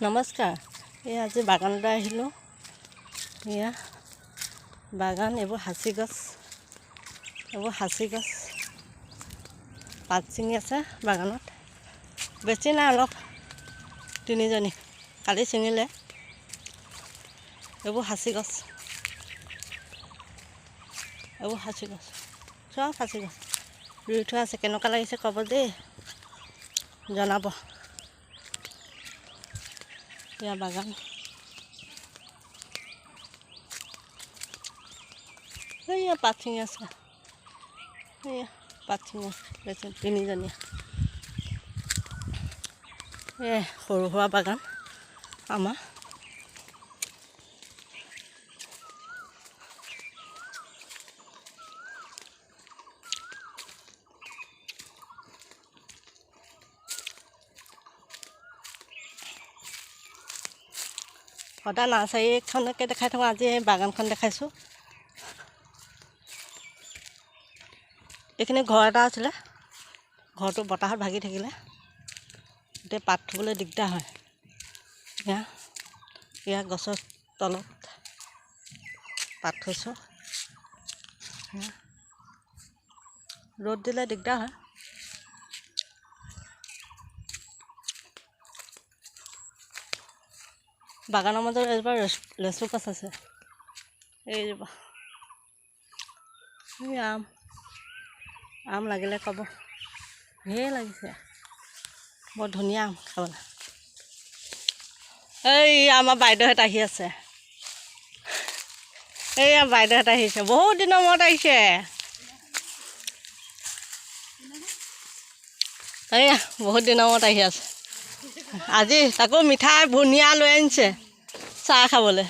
নমস্কাৰ। এই আজি বাগানলৈ আহিলোঁ। এয়া বাগান, এইবোৰ সাঁচি গছ, পাত ছিঙি আছে বাগানত। বেছি নাই, অলপ তিনিজনী কালি ছিঙিলে। এইবোৰ সাঁচি গছ, চব সাঁচি গছ ৰুই থোৱা আছে। কেনেকুৱা লাগিছে ক'ব দেই, জনাব। এয়া বাগান, এইয়া পাত ছিঙি আছে, বেছি তিনিজনীয়া। সৰু সুৰা বাগান আমাৰ। সদায় নাৰ্চাৰীখনকে দেখাই থাকোঁ, আজি এই বাগানখন দেখাইছোঁ। এইখিনি ঘৰ এটা আছিলে, ঘৰটো বতাহত ভাগি থাকিলে, গোটেই পাত থ'বলৈ দিগদাৰ হয়। এয়া গছৰ তলত পাত থৈছোঁ। ৰ'দ দিলে দিগদাৰ হয়। বাগানৰ মাজত এজোপা লেচু গছ আছে, এইজোপা। এই আম লাগিলে ক'ব, ঢেৰ লাগিছে, বৰ ধুনীয়া আম খাবলৈ। এই আমাৰ বাইদেউহঁত আহি আছে, এইয়া বাইদেউহঁত আহিছে, বহুত দিনৰ মূৰত আহিছে। এইয়া বহুত দিনৰ মূৰত আহি আছে, আজি তাকো মিঠাই বুনিয়া লৈ আনিছে চাহ খাবলৈ।